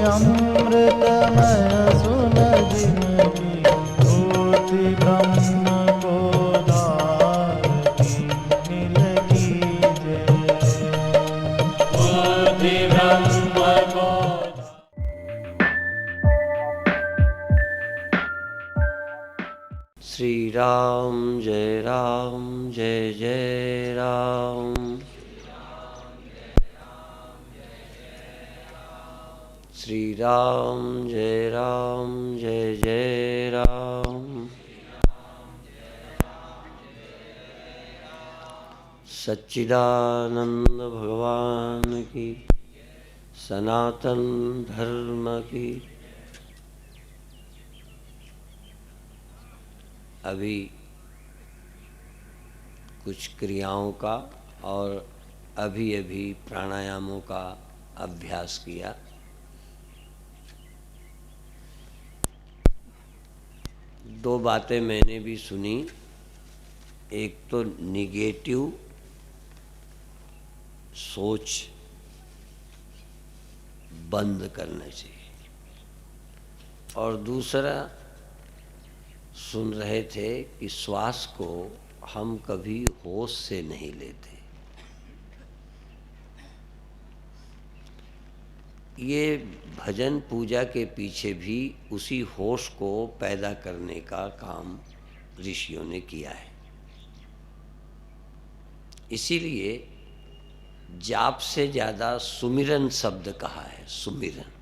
अमृतमय सुन जिनकी मूर्ति ब्रह्म को धारती नील की जय। मूर्ति ब्रह्म को श्री राम जय जय राम। श्री राम जय जय राम। सच्चिदानंद भगवान की, सनातन धर्म की। अभी कुछ क्रियाओं का और अभी प्राणायामों का अभ्यास किया। दो बातें मैंने भी सुनी। एक तो निगेटिव सोच बंद करना चाहिए, और दूसरा सुन रहे थे कि श्वास को हम कभी होश से नहीं लेते। ये भजन पूजा के पीछे भी उसी होश को पैदा करने का काम ऋषियों ने किया है। इसीलिए जाप से ज़्यादा सुमिरन शब्द कहा है। सुमिरन,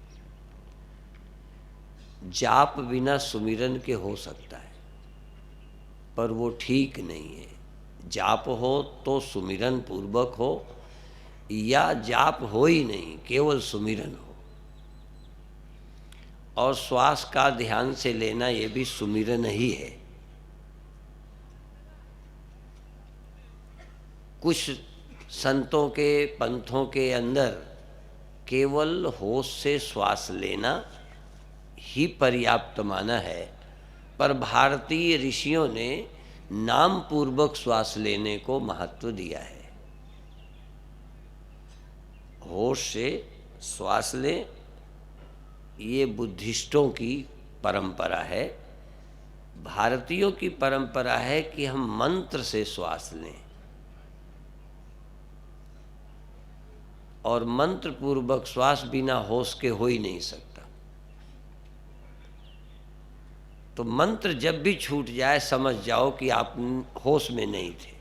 जाप बिना सुमिरन के हो सकता है, पर वो ठीक नहीं है। जाप हो तो सुमिरन पूर्वक हो, या जाप हो ही नहीं, केवल सुमिरन हो। और श्वास का ध्यान से लेना ये भी सुमिरन ही है। कुछ संतों के पंथों के अंदर केवल होश से श्वास लेना ही पर्याप्त माना है, पर भारतीय ऋषियों ने नाम पूर्वक श्वास लेने को महत्व दिया है। होश से श्वास ले, ये बुद्धिस्टों की परंपरा है। भारतीयों की परंपरा है कि हम मंत्र से श्वास लें, और मंत्र पूर्वक श्वास बिना होश के हो ही नहीं सकता। तो मंत्र जब भी छूट जाए समझ जाओ कि आप होश में नहीं थे।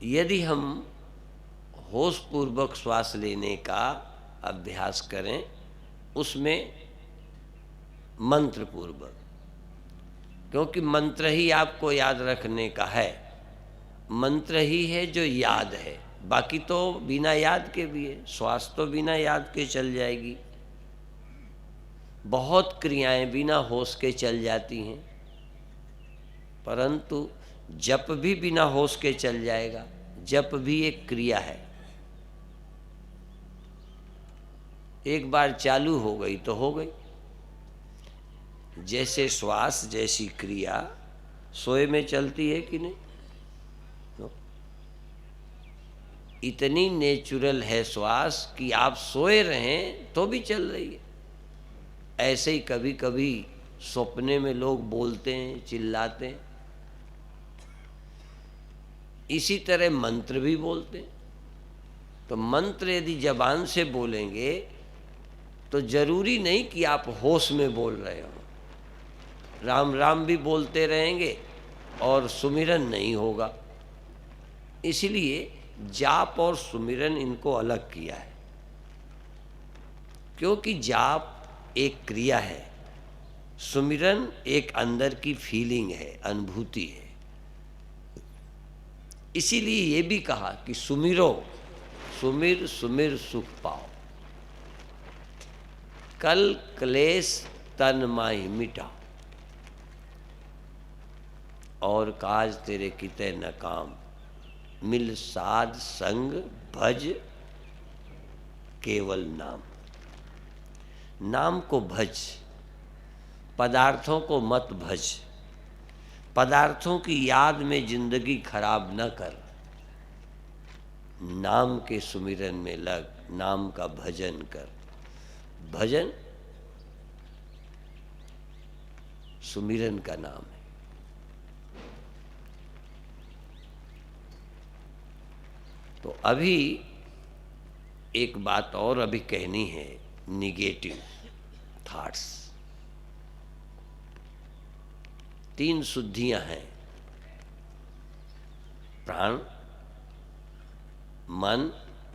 यदि हम होश पूर्वक श्वास लेने का अभ्यास करें, उसमें मंत्र पूर्वक, क्योंकि मंत्र ही आपको याद रखने का है। मंत्र ही है जो याद है, बाकी तो बिना याद के भी है। श्वास तो बिना याद के चल जाएगी, बहुत क्रियाएं बिना होश के चल जाती हैं, परंतु जप भी बिना होश के चल जाएगा। जप भी एक क्रिया है, एक बार चालू हो गई तो हो गई। जैसे श्वास जैसी क्रिया सोए में चलती है कि नहीं? इतनी नेचुरल है श्वास कि आप सोए रहें तो भी चल रही है। ऐसे ही कभी कभी सपने में लोग बोलते हैं, चिल्लाते हैं। इसी तरह मंत्र भी बोलते हैं। तो मंत्र यदि जबान से बोलेंगे तो जरूरी नहीं कि आप होश में बोल रहे हो। राम राम भी बोलते रहेंगे और सुमिरन नहीं होगा। इसलिए जाप और सुमिरन इनको अलग किया है, क्योंकि जाप एक क्रिया है, सुमिरन एक अंदर की फीलिंग है, अनुभूति है। इसीलिए ये भी कहा कि सुमिरो, सुमिर सुमिर सुख पाओ, कल क्लेश तन माही मिटा, और काज तेरे किते न काम, मिल साध संग भज केवल नाम। नाम को भज, पदार्थों को मत भज। पदार्थों की याद में जिंदगी खराब न कर। नाम के सुमिरन में लग, नाम का भजन कर। भजन सुमिरन का नाम है। तो अभी एक बात और अभी कहनी है, निगेटिव थॉट्स। 3 शुद्धियां हैं, प्राण, मन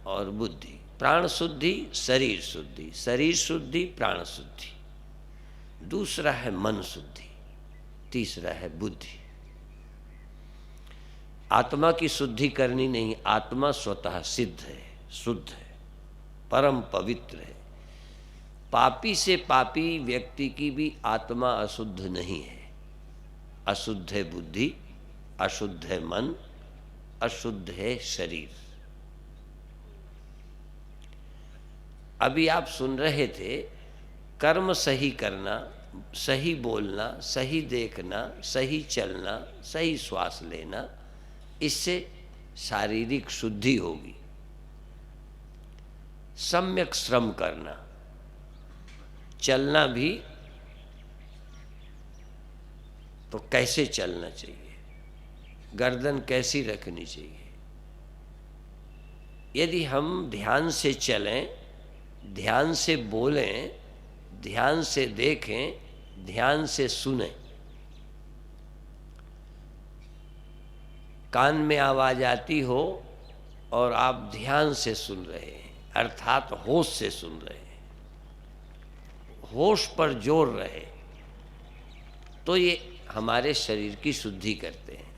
और बुद्धि। प्राण शुद्धि, शरीर शुद्धि, शरीर शुद्धि, प्राण शुद्धि। दूसरा है मन शुद्धि, तीसरा है बुद्धि। आत्मा की शुद्धि करनी नहीं, आत्मा स्वतः सिद्ध है, शुद्ध है, परम पवित्र है। पापी से पापी व्यक्ति की भी आत्मा अशुद्ध नहीं है। अशुद्ध है बुद्धि, अशुद्ध है मन, अशुद्ध है शरीर। अभी आप सुन रहे थे, कर्म सही करना, सही बोलना, सही देखना, सही चलना, सही श्वास लेना, इससे शारीरिक शुद्धि होगी। सम्यक श्रम करना, चलना भी तो कैसे चलना चाहिए, गर्दन कैसी रखनी चाहिए। यदि हम ध्यान से चलें, ध्यान से बोलें, ध्यान से देखें, ध्यान से सुनें, कान में आवाज आती हो और आप ध्यान से सुन रहे हैं, अर्थात होश से सुन रहे हैं, होश पर जोर रहे, तो ये हमारे शरीर की शुद्धि करते हैं।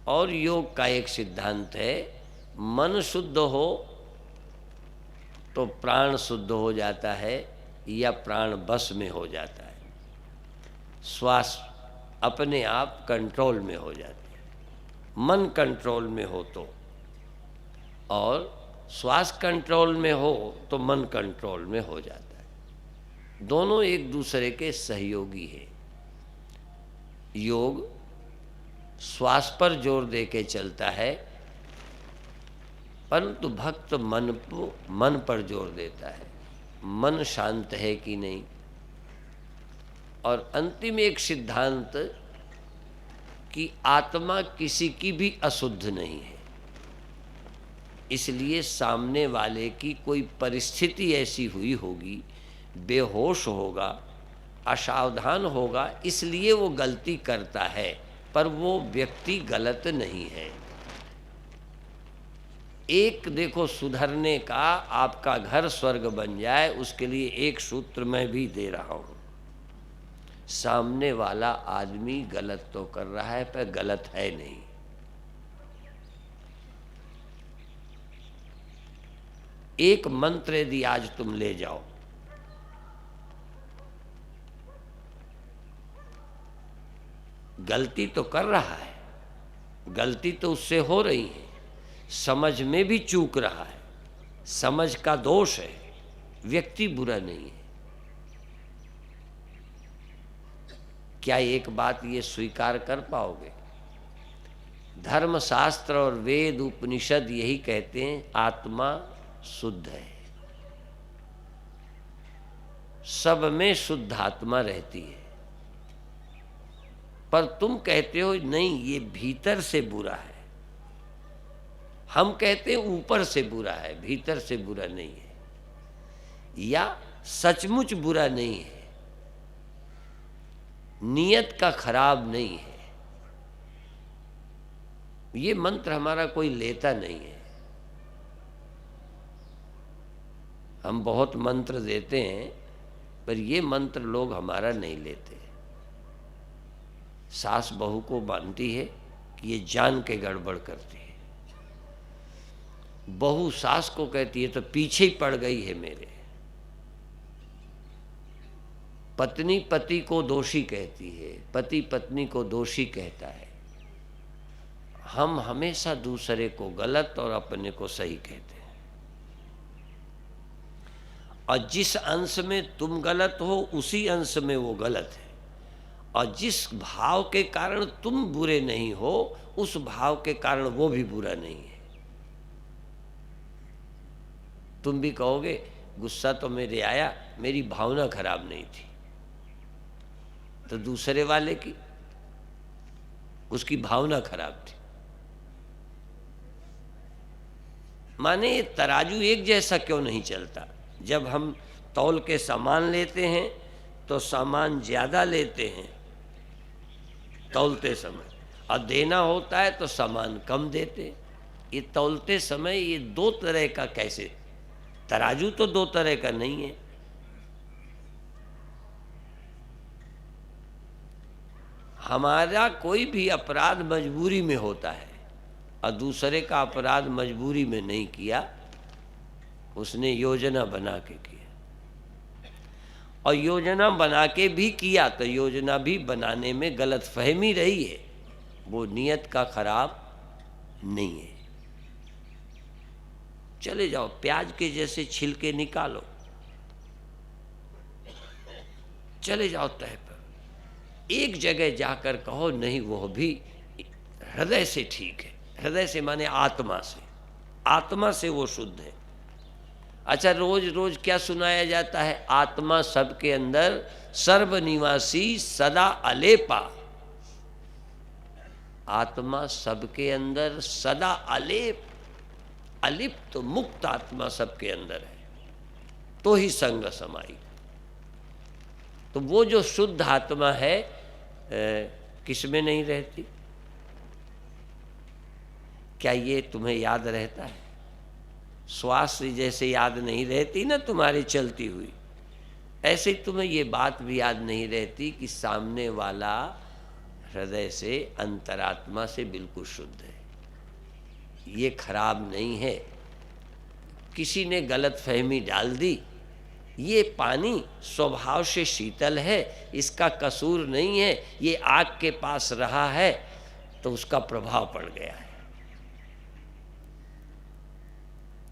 और योग का एक सिद्धांत है, मन शुद्ध हो तो प्राण शुद्ध हो जाता है या प्राण बस में हो जाता है, श्वास अपने आप कंट्रोल में हो जाती है। मन कंट्रोल में हो तो, और श्वास कंट्रोल में हो तो मन कंट्रोल में हो जाता है। दोनों एक दूसरे के सहयोगी है। योग श्वास पर जोर दे के चलता है, परंतु भक्त मन पर जोर देता है, मन शांत है कि नहीं। और अंतिम एक सिद्धांत कि आत्मा किसी की भी अशुद्ध नहीं है, इसलिए सामने वाले की कोई परिस्थिति ऐसी हुई होगी, बेहोश होगा, असावधान होगा, इसलिए वो गलती करता है, पर वो व्यक्ति गलत नहीं है। एक देखो, सुधरने का, आपका घर स्वर्ग बन जाए, उसके लिए एक सूत्र मैं भी दे रहा हूं। सामने वाला आदमी गलत तो कर रहा है पर गलत है नहीं। एक मंत्र यदि आज तुम ले जाओ, गलती तो कर रहा है, गलती तो उससे हो रही है, समझ में भी चूक रहा है, समझ का दोष है, व्यक्ति बुरा नहीं है। क्या एक बात ये स्वीकार कर पाओगे? धर्मशास्त्र और वेद उपनिषद यही कहते हैं, आत्मा शुद्ध है, सब में शुद्ध आत्मा रहती है। पर तुम कहते हो नहीं, ये भीतर से बुरा है। हम कहते हैं ऊपर से बुरा है, भीतर से बुरा नहीं है, या सचमुच बुरा नहीं है, नियत का खराब नहीं है। ये मंत्र हमारा कोई लेता नहीं है। हम बहुत मंत्र देते हैं, पर ये मंत्र लोग हमारा नहीं लेते। सास बहू को मानती है कि ये जान के गड़बड़ करती है, बहू सास को कहती है तो पीछे ही पड़ गई है मेरे। पत्नी पति को दोषी कहती है, पति पत्नी को दोषी कहता है। हम हमेशा दूसरे को गलत और अपने को सही कहते हैं। और जिस अंश में तुम गलत हो, उसी अंश में वो गलत है। और जिस भाव के कारण तुम बुरे नहीं हो, उस भाव के कारण वो भी बुरा नहीं है। तुम भी कहोगे गुस्सा तो मेरे आया, मेरी भावना खराब नहीं थी। तो दूसरे वाले की, उसकी भावना खराब थी। माने ये तराजू एक जैसा क्यों नहीं चलता? जब हम तौल के सामान लेते हैं तो सामान ज़्यादा लेते हैं तौलते समय, और देना होता है तो सामान कम देते हैं। ये तौलते समय ये दो तरह का कैसे? तराजू तो दो तरह का नहीं है। हमारा कोई भी अपराध मजबूरी में होता है और दूसरे का अपराध मजबूरी में नहीं किया, उसने योजना बना के किया। और योजना बना के भी किया तो योजना भी बनाने में गलतफहमी रही है, वो नियत का खराब नहीं है। चले जाओ, प्याज के जैसे छिलके निकालो, चले जाओ तह पर, एक जगह जाकर कहो नहीं वो भी हृदय से ठीक है। हृदय से माने आत्मा से, आत्मा से वो शुद्ध है। अच्छा, रोज रोज क्या सुनाया जाता है? आत्मा सबके अंदर सर्वनिवासी सदा अलेपा। आत्मा सबके अंदर सदा अलेप, अलिप्त तो मुक्त आत्मा सबके अंदर है, तो ही संग समाई। तो वो जो शुद्ध आत्मा है किस में नहीं रहती? क्या ये तुम्हें याद रहता है? श्वास जैसे याद नहीं रहती ना तुम्हारी चलती हुई, ऐसे तुम्हें ये बात भी याद नहीं रहती कि सामने वाला हृदय से, अंतरात्मा से बिल्कुल शुद्ध है, ये खराब नहीं है। किसी ने गलत फहमी डाल दी, ये पानी स्वभाव से शीतल है, इसका कसूर नहीं है, ये आग के पास रहा है तो उसका प्रभाव पड़ गया है।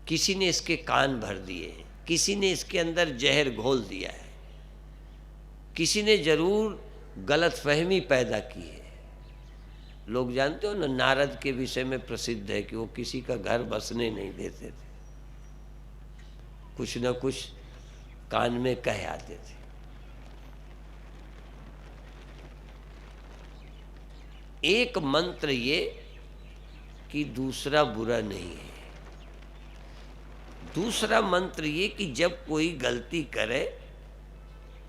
किसी ने इसके कान भर दिए हैं, किसी ने इसके अंदर जहर घोल दिया है, किसी ने जरूर गलतफहमी पैदा की है। लोग जानते हो ना, नारद के विषय में प्रसिद्ध है कि वो किसी का घर बसने नहीं देते थे, कुछ न कुछ कान में कह आते थे। एक मंत्र ये कि दूसरा बुरा नहीं है। दूसरा मंत्र ये कि जब कोई गलती करे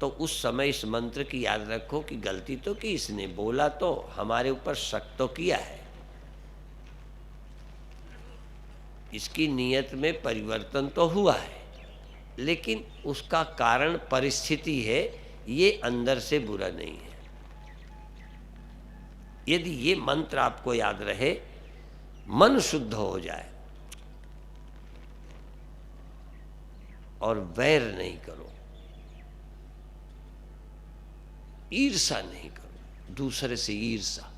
तो उस समय इस मंत्र की याद रखो कि गलती तो की इसने, बोला तो हमारे ऊपर शक तो किया है, इसकी नीयत में परिवर्तन तो हुआ है, लेकिन उसका कारण परिस्थिति है, ये अंदर से बुरा नहीं है। यदि ये मंत्र आपको याद रहे, मन शुद्ध हो जाए और वैर नहीं करो, ईर्षा नहीं करो, दूसरे से ईर्षा,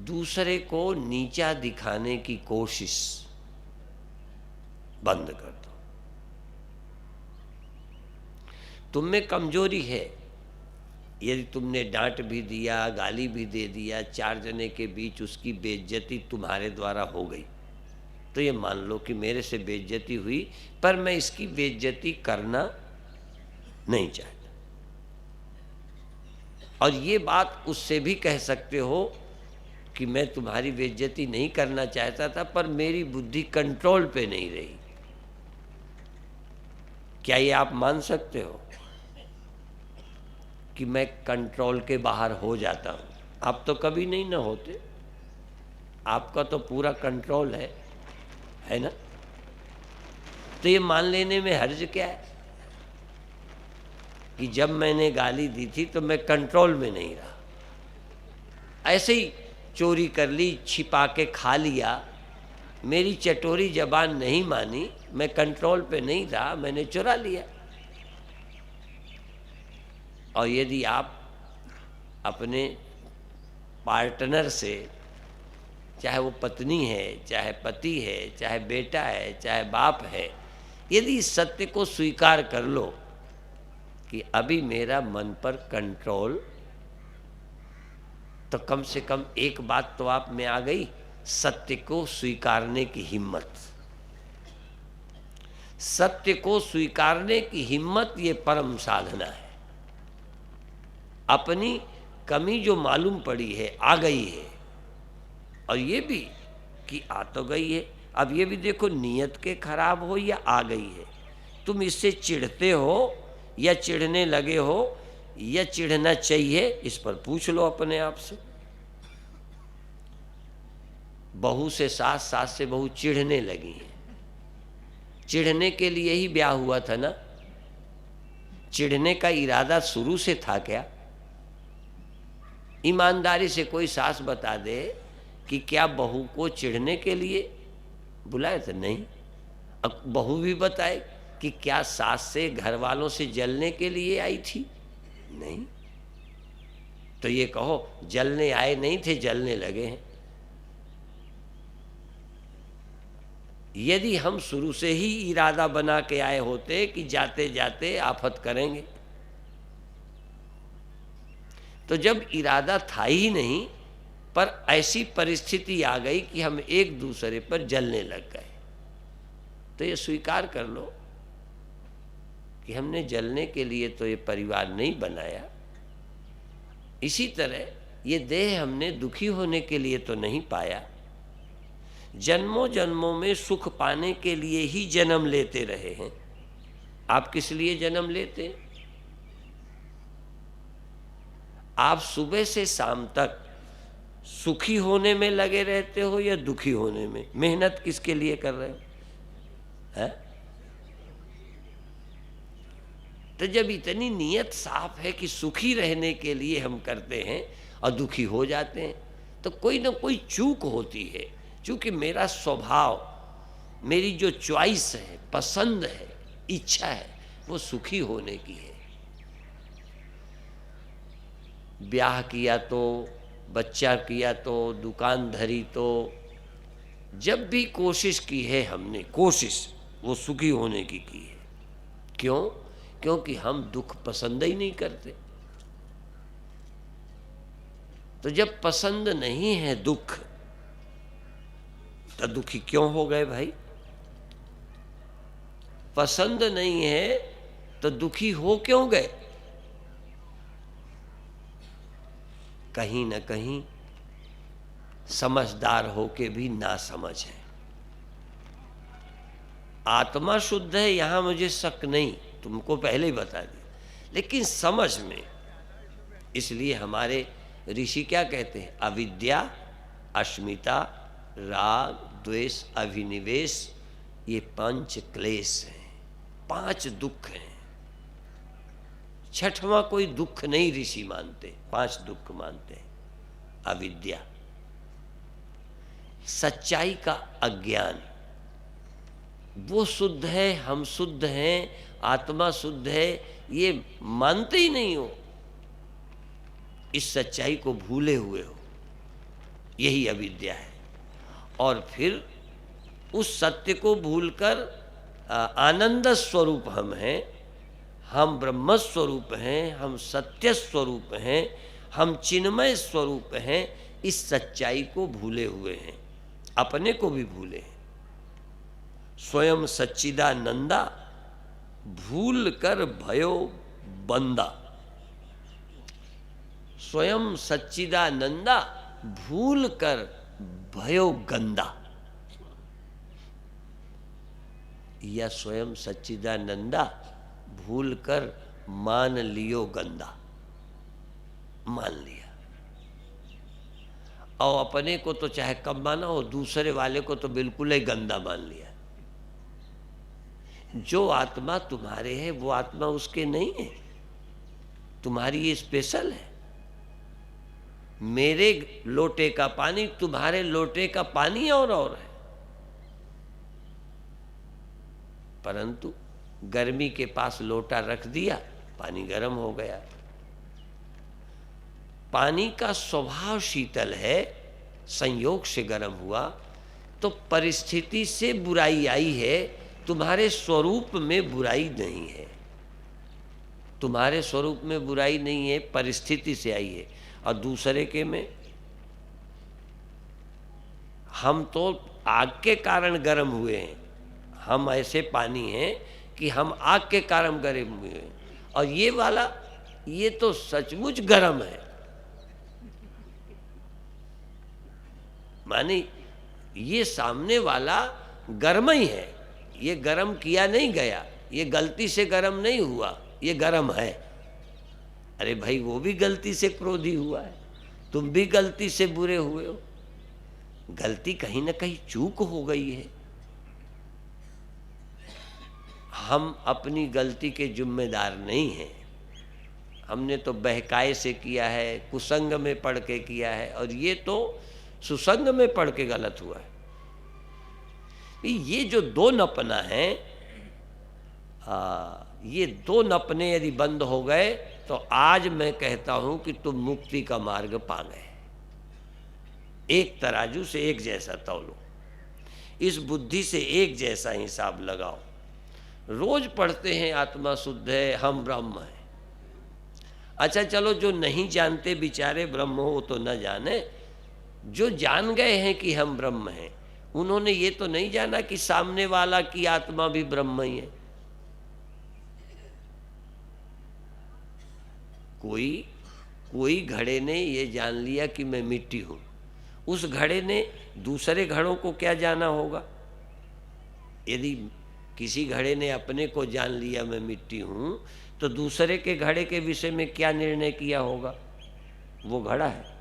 दूसरे को नीचा दिखाने की कोशिश बंद कर दो। तुम में कमजोरी है, यदि तुमने डांट भी दिया, गाली भी दे दिया, चार जने के बीच उसकी बेइज्जती तुम्हारे द्वारा हो गई, तो ये मान लो कि मेरे से बेइज्जती हुई, पर मैं इसकी बेइज्जती करना नहीं चाहता। और ये बात उससे भी कह सकते हो कि मैं तुम्हारी बेइज्जती नहीं करना चाहता था, पर मेरी बुद्धि कंट्रोल पे नहीं रही। क्या ये आप मान सकते हो कि मैं कंट्रोल के बाहर हो जाता हूं? आप तो कभी नहीं ना होते, आपका तो पूरा कंट्रोल है ना? तो ये मान लेने में हर्ज क्या है कि जब मैंने गाली दी थी तो मैं कंट्रोल में नहीं रहा। ऐसे ही चोरी कर ली, छिपा के खा लिया, मेरी चटोरी जबान नहीं मानी, मैं कंट्रोल पे नहीं रहा, मैंने चुरा लिया। और यदि आप अपने पार्टनर से, चाहे वो पत्नी है, चाहे पति है, चाहे बेटा है, चाहे बाप है, यदि इस सत्य को स्वीकार कर लो कि अभी मेरा मन पर कंट्रोल, तो कम से कम एक बात तो आप में आ गई, सत्य को स्वीकारने की हिम्मत। सत्य को स्वीकारने की हिम्मत ये परम साधना है। अपनी कमी जो मालूम पड़ी है, आ गई है, और ये भी कि आ तो गई है, अब ये भी देखो नीयत के खराब हो या आ गई है, तुम इससे चिढ़ते हो या चिढ़ने लगे हो या चिढ़ना चाहिए, इस पर पूछ लो अपने आप से। बहू से सास, सास से बहू चिढ़ने लगी है, चिढ़ने के लिए ही ब्याह हुआ था ना? चिढ़ने का इरादा शुरू से था क्या? ईमानदारी से कोई सास बता दे कि क्या बहू को चिढ़ने के लिए बुलाया था? नहीं। अब बहू भी बताए कि क्या सास से, घर वालों से जलने के लिए आई थी? नहीं। तो ये कहो जलने आए नहीं थे, जलने लगे हैं। यदि हम शुरू से ही इरादा बना के आए होते कि जाते जाते आफत करेंगे, तो जब इरादा था ही नहीं पर ऐसी परिस्थिति आ गई कि हम एक दूसरे पर जलने लग गए, तो ये स्वीकार कर लो कि हमने जलने के लिए तो ये परिवार नहीं बनाया। इसी तरह ये देह हमने दुखी होने के लिए तो नहीं पाया। जन्मों जन्मों में सुख पाने के लिए ही जन्म लेते रहे हैं। आप किस लिए जन्म लेते हैं? आप सुबह से शाम तक सुखी होने में लगे रहते हो या दुखी होने में? मेहनत किसके लिए कर रहे हो? है? तो जब इतनी नीयत साफ है कि सुखी रहने के लिए हम करते हैं और दुखी हो जाते हैं, तो कोई ना कोई चूक होती है। चूंकि मेरा स्वभाव, मेरी जो चॉइस है, पसंद है, इच्छा है, वो सुखी होने की है। ब्याह किया तो, बच्चा किया तो, दुकान धरी तो, जब भी कोशिश की है हमने, कोशिश वो सुखी होने की है। क्यों? क्योंकि हम दुख पसंद ही नहीं करते। तो जब पसंद नहीं है दुख, तो दुखी क्यों हो गए भाई? पसंद नहीं है तो दुखी हो क्यों गए? कहीं ना कहीं समझदार होके भी ना समझ है। आत्मा शुद्ध है, यहां मुझे शक नहीं, तुमको पहले ही बता दिया, लेकिन समझ में, इसलिए हमारे ऋषि क्या कहते हैं? अविद्या, अस्मिता, राग, द्वेष, अभिनिवेश, ये 5 क्लेश हैं, 5 दुख हैं। छठवां कोई दुख नहीं ऋषि मानते, 5 दुख मानते हैं। अविद्या, सच्चाई का अज्ञान, वो शुद्ध है, हम शुद्ध हैं, आत्मा शुद्ध है, ये मानते ही नहीं हो, इस सच्चाई को भूले हुए हो, यही अविद्या है। और फिर उस सत्य को भूलकर आनंद स्वरूप हम हैं, हम ब्रह्म स्वरूप हैं, हम सत्य स्वरूप हैं, हम चिन्मय स्वरूप हैं, इस सच्चाई को भूले हुए हैं, अपने को भी भूले हैं। स्वयं सच्चिदानंदा भूल कर भयो बंदा। स्वयं सच्चिदानंदा भूल कर भयो गंदा, या स्वयं सच्चिदानंदा भूल कर मान लियो गंदा। मान लिया, और अपने को तो चाहे कम माना हो, दूसरे वाले को तो बिल्कुल ही गंदा मान लिया। जो आत्मा तुम्हारे है वो आत्मा उसके नहीं है, तुम्हारी ये स्पेशल है। मेरे लोटे का पानी तुम्हारे लोटे का पानी और है। परंतु गर्मी के पास लोटा रख दिया, पानी गर्म हो गया। पानी का स्वभाव शीतल है, संयोग से गर्म हुआ, तो परिस्थिति से बुराई आई है, तुम्हारे स्वरूप में बुराई नहीं है। तुम्हारे स्वरूप में बुराई नहीं है, परिस्थिति से आई है। और दूसरे के में, हम तो आग के कारण गर्म हुए हैं, हम ऐसे पानी हैं कि हम आग के कारण गर्म हुए हैं, और ये वाला ये तो सचमुच गर्म है। माने ये सामने वाला गर्म ही है, ये गर्म किया नहीं गया, ये गलती से गर्म नहीं हुआ, ये गर्म है। अरे भाई वो भी गलती से क्रोधी हुआ है, तुम भी गलती से बुरे हुए हो, गलती कहीं ना कहीं चूक हो गई है। हम अपनी गलती के जिम्मेदार नहीं हैं, हमने तो बहकाए से किया है, कुसंग में पढ़ के किया है, और ये तो सुसंग में पढ़ के गलत हुआ है। ये जो दो नपना है, ये दो नपने यदि बंद हो गए तो आज मैं कहता हूं कि तुम मुक्ति का मार्ग पा गए। एक तराजू से एक जैसा तौलो, इस बुद्धि से एक जैसा हिसाब लगाओ। रोज पढ़ते हैं आत्मा शुद्ध है, हम ब्रह्म हैं। अच्छा चलो, जो नहीं जानते बेचारे ब्रह्म हो तो न जाने, जो जान गए हैं कि हम ब्रह्म हैं, उन्होंने ये तो नहीं जाना कि सामने वाला की आत्मा भी ब्रह्म ही है। कोई घड़े ने ये जान लिया कि मैं मिट्टी हूं, उस घड़े ने दूसरे घड़ों को क्या जाना होगा? यदि किसी घड़े ने अपने को जान लिया मैं मिट्टी हूं, तो दूसरे के घड़े के विषय में क्या निर्णय किया होगा? वो घड़ा है।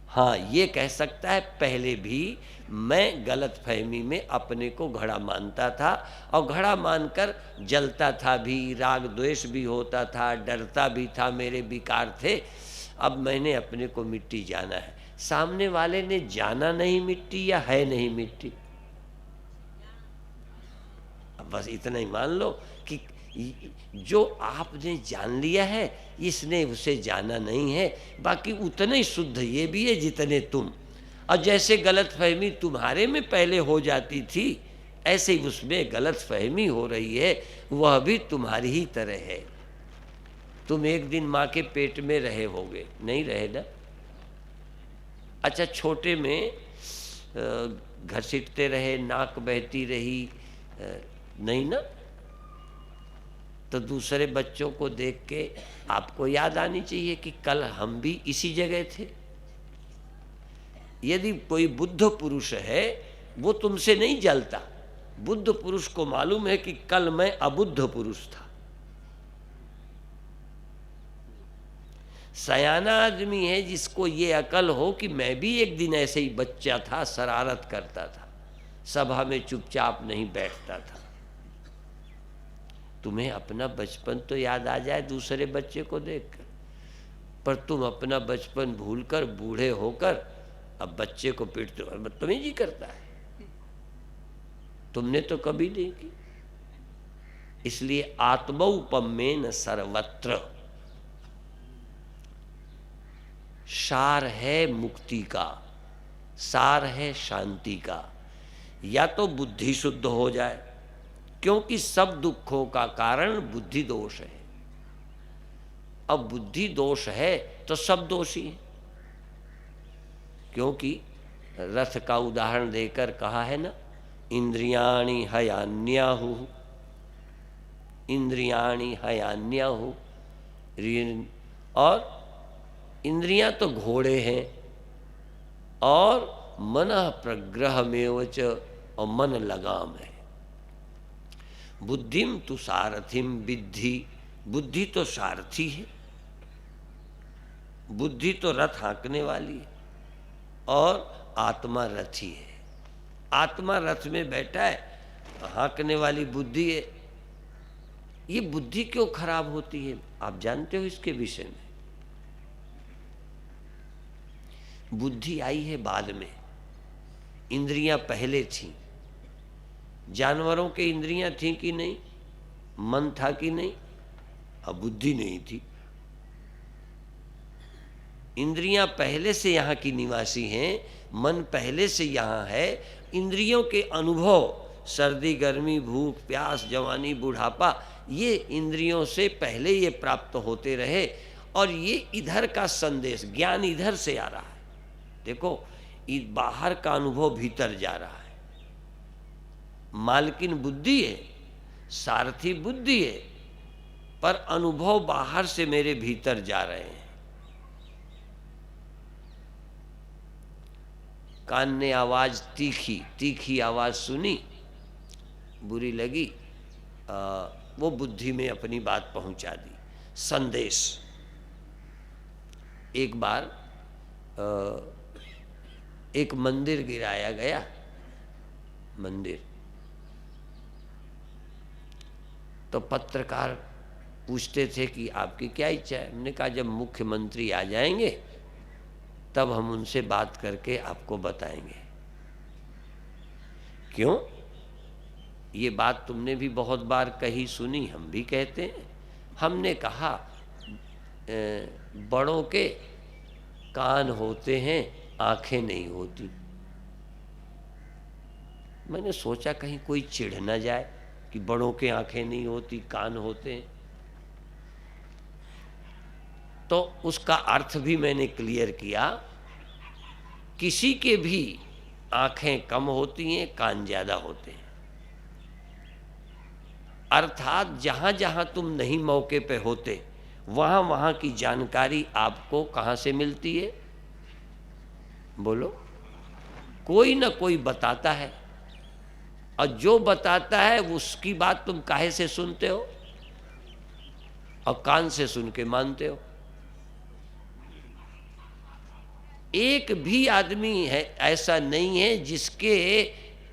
हाँ, ये कह सकता है पहले भी मैं गलत फहमी में अपने को घड़ा मानता था, और घड़ा मानकर जलता था भी, राग द्वेष भी होता था, डरता भी था, मेरे विकार थे। अब मैंने अपने को मिट्टी जाना है। सामने वाले ने जाना नहीं मिट्टी, या है नहीं मिट्टी? अब बस इतना ही मान लो कि जो आपने जान लिया है, इसने उसे जाना नहीं है। बाकी उतने ही शुद्ध ये भी है जितने तुम। और जैसे गलत फहमी तुम्हारे में पहले हो जाती थी, ऐसे ही उसमें गलत फहमी हो रही है, वह भी तुम्हारी ही तरह है। तुम एक दिन माँ के पेट में रहे होगे, नहीं रहे ना? अच्छा, छोटे में घसीटते रहे, नाक बहती रही, नहीं ना? तो दूसरे बच्चों को देख के आपको याद आनी चाहिए कि कल हम भी इसी जगह थे। यदि कोई बुद्ध पुरुष है, वो तुमसे नहीं जलता। बुद्ध पुरुष को मालूम है कि कल मैं अबुद्ध पुरुष था। सयाना आदमी है जिसको ये अकल हो कि मैं भी एक दिन ऐसे ही बच्चा था, शरारत करता था, सभा में चुपचाप नहीं बैठता था। तुम्हें अपना बचपन तो याद आ जाए दूसरे बच्चे को देखकर, पर तुम अपना बचपन भूलकर बूढ़े होकर अब बच्चे को पीटते हो, बदतमीजी करता है। तुमने तो कभी नहीं की। इसलिए आत्मौपम्येन सर्वत्र सार है मुक्ति का, सार है शांति का। या तो बुद्धि शुद्ध हो जाए, क्योंकि सब दुखों का कारण बुद्धि दोष है। अब बुद्धि दोष है तो सब दोषी है, क्योंकि रथ का उदाहरण देकर कहा है ना, इंद्रियाणि हयान्याहु, इंद्रियाणि हयान्याहु। और इंद्रियां तो घोड़े हैं, और मनः प्रग्रहमेवच, और मन लगाम है। बुद्धिम तु सारथिम विद्धि, बुद्धि तो सारथी है, बुद्धि तो रथ हाँकने वाली है, और आत्मा रथी है। आत्मा रथ में बैठा है, हाँकने वाली बुद्धि है। ये बुद्धि क्यों खराब होती है, आप जानते हो इसके विषय में? बुद्धि आई है बाद में, इंद्रियां पहले थीं। जानवरों के इंद्रियां थीं कि नहीं? मन था कि नहीं? अब बुद्धि नहीं थी। इंद्रियां पहले से यहाँ की निवासी हैं, मन पहले से यहाँ है। इंद्रियों के अनुभव, सर्दी गर्मी, भूख प्यास, जवानी बुढ़ापा, ये इंद्रियों से पहले ये प्राप्त होते रहे, और ये इधर का संदेश, ज्ञान इधर से आ रहा है। देखो, बाहर का अनुभव भीतर जा रहा है। मालकिन बुद्धि है, सारथी बुद्धि है, पर अनुभव बाहर से मेरे भीतर जा रहे हैं। कान ने आवाज तीखी तीखी आवाज सुनी, बुरी लगी, वो बुद्धि में अपनी बात पहुंचा दी। संदेश। एक बार एक मंदिर गिराया गया, मंदिर। तो पत्रकार पूछते थे कि आपकी क्या इच्छा है। हमने कहा जब मुख्यमंत्री आ जाएंगे तब हम उनसे बात करके आपको बताएंगे। क्यों? ये बात तुमने भी बहुत बार कही सुनी, हम भी कहते हैं। हमने कहा बड़ों के कान होते हैं, आंखें नहीं होती। मैंने सोचा कहीं कोई चिढ़ न जाए कि बड़ों के आंखें नहीं होती, कान होते हैं। तो उसका अर्थ भी मैंने क्लियर किया। किसी के भी आंखें कम होती हैं, कान ज्यादा होते हैं। अर्थात जहां जहां तुम नहीं मौके पे होते, वहां वहां की जानकारी आपको कहां से मिलती है? बोलो। कोई ना कोई बताता है, और जो बताता है उसकी बात तुम काहे से सुनते हो और कान से सुन के मानते हो। एक भी आदमी है ऐसा नहीं है जिसके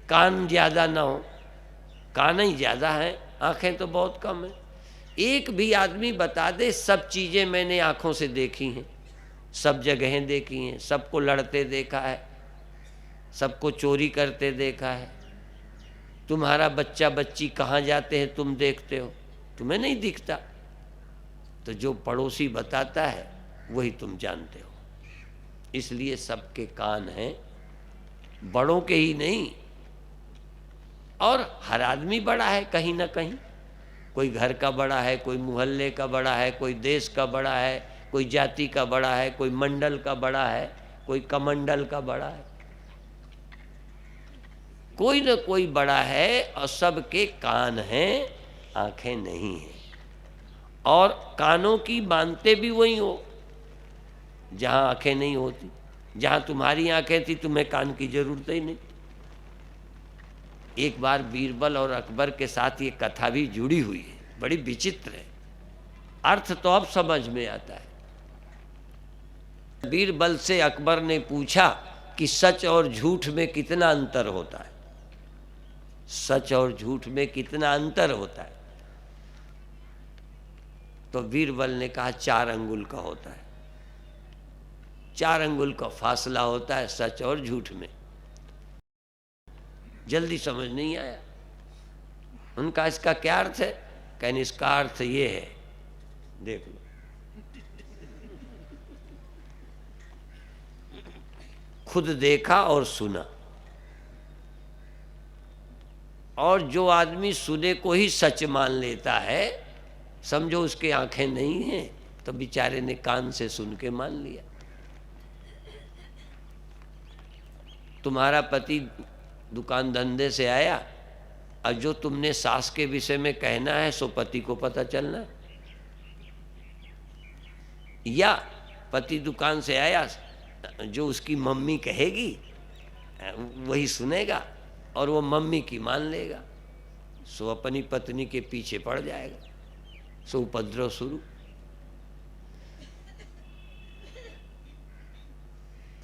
कान ज्यादा ना हो। कान ही ज्यादा है, आंखें तो बहुत कम है। एक भी आदमी बता दे सब चीजें मैंने आंखों से देखी हैं, सब जगहें देखी हैं, सबको लड़ते देखा है, सबको चोरी करते देखा है। तुम्हारा बच्चा बच्ची कहाँ जाते हैं तुम देखते हो, तुम्हें नहीं दिखता। तो जो पड़ोसी बताता है वही तुम जानते हो। इसलिए सबके कान हैं, बड़ों के ही नहीं। और हर आदमी बड़ा है कहीं ना कहीं। कोई घर का बड़ा है, कोई मोहल्ले का बड़ा है, कोई देश का बड़ा है, कोई जाति का बड़ा है, कोई मंडल का बड़ा है, कोई कमंडल का बड़ा है। कोई न कोई बड़ा है, और सबके कान हैं, आंखें नहीं हैं। और कानों की मानते भी वही हो जहां आंखें नहीं होती। जहां तुम्हारी आंखें थी तुम्हें कान की जरूरत ही नहीं। एक बार बीरबल और अकबर के साथ ये कथा भी जुड़ी हुई है, बड़ी विचित्र है। अर्थ तो अब समझ में आता है। बीरबल से अकबर ने पूछा कि सच और झूठ में कितना अंतर होता है। सच और झूठ में कितना अंतर होता है? तो बीरबल ने कहा 4 अंगुल का होता है। 4 अंगुल का फासला होता है सच और झूठ में। जल्दी समझ नहीं आया उनका। इसका क्या अर्थ है? कहने इसका अर्थ ये है, देख लो। खुद देखा और सुना। और जो आदमी सुने को ही सच मान लेता है, समझो उसके आंखें नहीं हैं, तो बेचारे ने कान से सुन के मान लिया। तुम्हारा पति दुकान धंधे से आया, और जो तुमने सास के विषय में कहना है सो पति को पता चलना है। या पति दुकान से आया, जो उसकी मम्मी कहेगी वही सुनेगा, और वो मम्मी की मान लेगा, सो अपनी पत्नी के पीछे पड़ जाएगा, सो उपद्रव शुरू।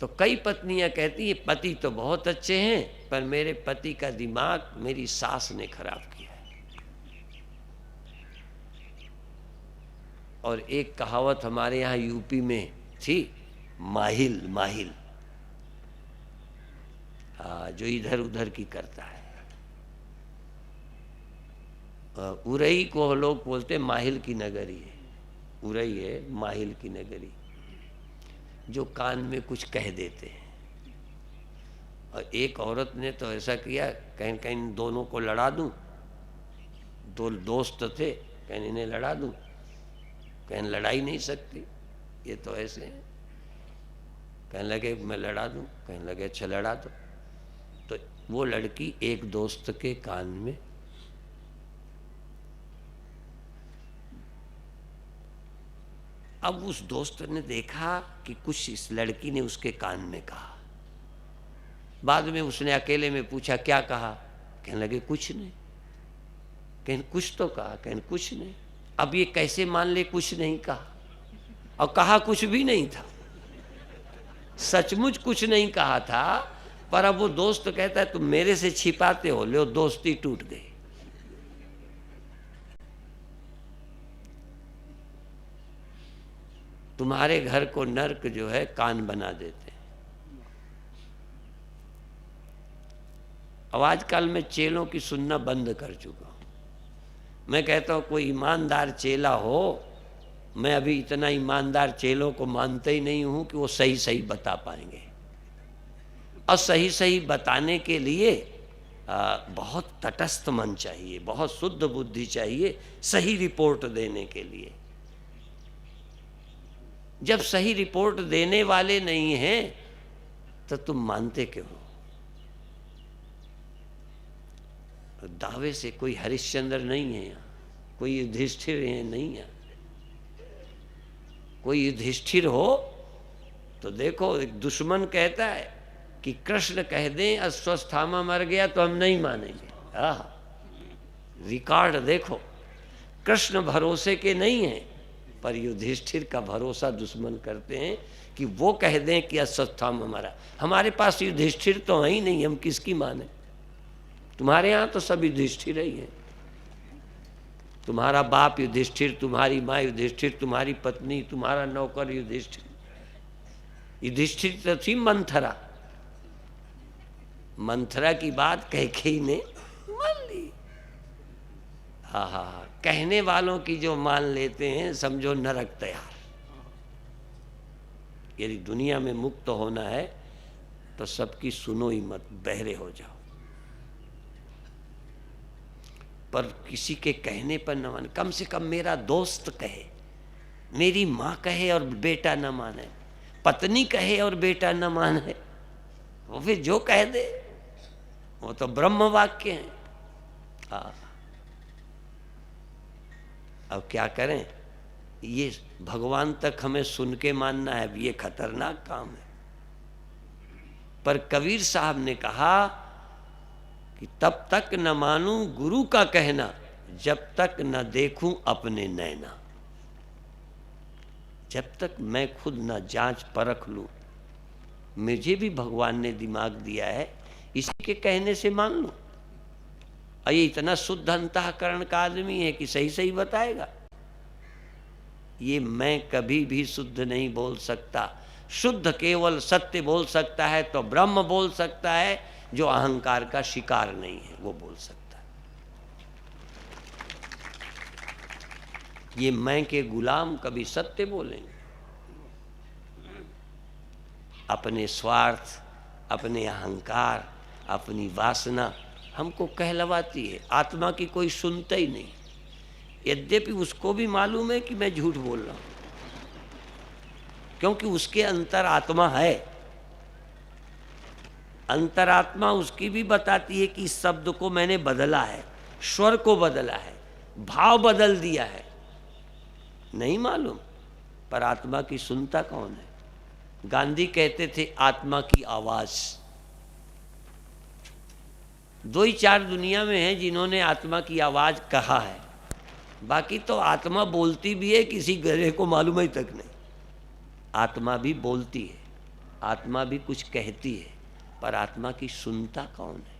तो कई पत्नियां कहती हैं पति तो बहुत अच्छे हैं, पर मेरे पति का दिमाग मेरी सास ने खराब किया है। और एक कहावत हमारे यहाँ यूपी में थी, माहिल माहिल, जो इधर उधर की करता है। उरई को लोग बोलते माहिल की नगरी है। उरई है माहिल की नगरी, जो कान में कुछ कह देते हैं। और एक औरत ने तो ऐसा किया, कहीं कहीं दोनों को लड़ा दूं। 2 दोस्त थे, कहीं इन्हें लड़ा दूं, कहीं लड़ा ही नहीं सकती, ये तो ऐसे हैं। कहने लगे मैं लड़ा दूं, कहने लगे अच्छा लड़ा दो। तो वो लड़की एक दोस्त के कान में, अब उस दोस्त ने देखा कि कुछ इस लड़की ने उसके कान में कहा। बाद में उसने अकेले में पूछा क्या कहा, कहने लगे कुछ नहीं। कहने कुछ तो कहा, कहने कुछ नहीं। अब ये कैसे मान ले कुछ नहीं कहा, और कहा कुछ भी नहीं था, सचमुच कुछ नहीं कहा था। पर अब वो दोस्त कहता है तुम मेरे से छिपाते हो, लो दोस्ती टूट गई। तुम्हारे घर को नर्क जो है कान बना देते हैं। अब आजकल मैं चेलों की सुनना बंद कर चुका हूं। मैं कहता हूं कोई ईमानदार चेला हो, मैं अभी इतना ईमानदार चेलों को मानते ही नहीं हूं कि वो सही सही बता पाएंगे। और सही सही बताने के लिए बहुत तटस्थ मन चाहिए, बहुत शुद्ध बुद्धि चाहिए सही रिपोर्ट देने के लिए। जब सही रिपोर्ट देने वाले नहीं हैं तो तुम मानते क्यों हो? दावे से कोई हरिश्चंद्र नहीं है यहाँ, कोई युधिष्ठिर है नहीं है। कोई युधिष्ठिर हो तो देखो, एक दुश्मन कहता है कि कृष्ण कह दें अश्वत्थामा मर गया तो हम नहीं मानेंगे। रिकॉर्ड देखो, कृष्ण भरोसे के नहीं हैं, पर युधिष्ठिर का भरोसा दुश्मन करते हैं कि वो कह दें कि अश्वत्थामा मरा। हमारे पास युधिष्ठिर तो है ही नहीं, हम किसकी माने? तुम्हारे यहाँ तो सब युधिष्ठिर ही है। तुम्हारा बाप युधिष्ठिर, तुम्हारी माँ युधिष्ठिर, तुम्हारी पत्नी, तुम्हारा नौकर युधिष्ठिर। युधिष्ठिर तो थी मंथरा। मंथरा की बात कैकेयी ने मान ली। हाँ हाँ हाँ, कहने वालों की जो मान लेते हैं समझो नरक तैयार। यदि दुनिया में मुक्त होना है तो सबकी सुनो ही मत, बहरे हो जाओ। पर किसी के कहने पर न माने, कम से कम मेरा दोस्त कहे, मेरी माँ कहे और बेटा न माने, पत्नी कहे और बेटा न माने, वो फिर जो कह दे वो तो ब्रह्म वाक्य है। हाँ, अब क्या करें? ये भगवान तक हमें सुन के मानना है, ये खतरनाक काम है। पर कबीर साहब ने कहा कि तब तक न मानूं गुरु का कहना जब तक न देखूं अपने नैना। जब तक मैं खुद न जांच परख लूं। मुझे भी भगवान ने दिमाग दिया है, इसी के कहने से मान लूं। और ये इतना शुद्ध अंतःकरण का आदमी है कि सही सही बताएगा। ये मैं कभी भी शुद्ध नहीं बोल सकता। शुद्ध केवल सत्य बोल सकता है तो ब्रह्म बोल सकता है, जो अहंकार का शिकार नहीं है वो बोल सकता है। ये मैं के गुलाम कभी सत्य बोलेंगे? अपने स्वार्थ, अपने अहंकार, अपनी वासना हमको कहलवाती है। आत्मा की कोई सुनता ही नहीं। यद्यपि उसको भी मालूम है कि मैं झूठ बोल रहा हूं, क्योंकि उसके अंतर आत्मा है। अंतरात्मा उसकी भी बताती है कि इस शब्द को मैंने बदला है, स्वर को बदला है, भाव बदल दिया है। नहीं मालूम, पर आत्मा की सुनता कौन है? गांधी कहते थे आत्मा की आवाज। दो ही चार दुनिया में हैं जिन्होंने आत्मा की आवाज कहा है, बाकी तो आत्मा बोलती भी है, किसी गधे को मालूम ही तक नहीं। आत्मा भी बोलती है, आत्मा भी कुछ कहती है, पर आत्मा की सुनता कौन है?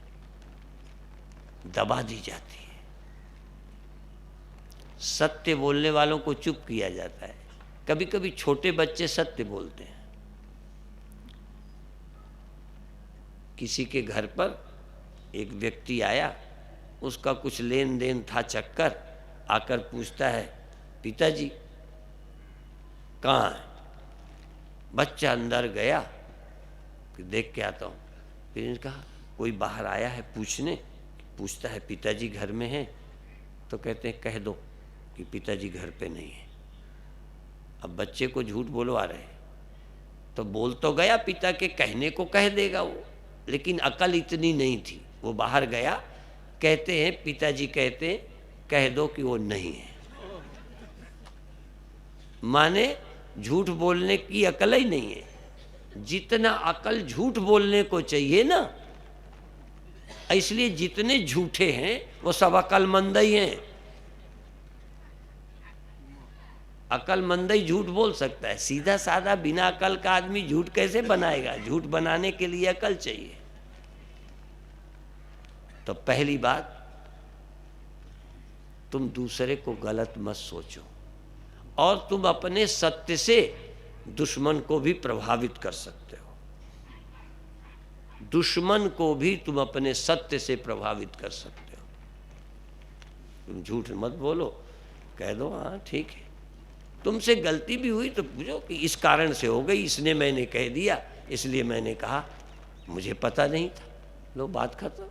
दबा दी जाती है। सत्य बोलने वालों को चुप किया जाता है। कभी कभी छोटे बच्चे सत्य बोलते हैं। किसी के घर पर एक व्यक्ति आया, उसका कुछ लेन देन था चक्कर, आकर पूछता है पिताजी कहाँ है? बच्चा अंदर गया कि देख के आता हूँ। फिर ने कहा कोई बाहर आया है पूछने। पूछता है पिताजी घर में हैं? तो कहते हैं कह दो कि पिताजी घर पे नहीं है। अब बच्चे को झूठ बोलवा रहे, तो बोल तो गया, पिता के कहने को कह देगा वो। लेकिन अकल इतनी नहीं थी। वो बाहर गया, कहते हैं पिताजी कहते कह दो कि वो नहीं है। माने झूठ बोलने की अकल ही नहीं है। जितना अकल झूठ बोलने को चाहिए ना, इसलिए जितने झूठे हैं वो सब अकलमंद ही हैं। अकलमंद ही झूठ बोल सकता है। सीधा साधा बिना अकल का आदमी झूठ कैसे बनाएगा? झूठ बनाने के लिए अकल चाहिए। तो पहली बात, तुम दूसरे को गलत मत सोचो, और तुम अपने सत्य से दुश्मन को भी प्रभावित कर सकते हो। दुश्मन को भी तुम अपने सत्य से प्रभावित कर सकते हो। तुम झूठ मत बोलो, कह दो हाँ ठीक है, तुमसे गलती भी हुई तो पूछो कि इस कारण से हो गई, इसने मैंने कह दिया इसलिए मैंने कहा, मुझे पता नहीं था। लो बात खत्म।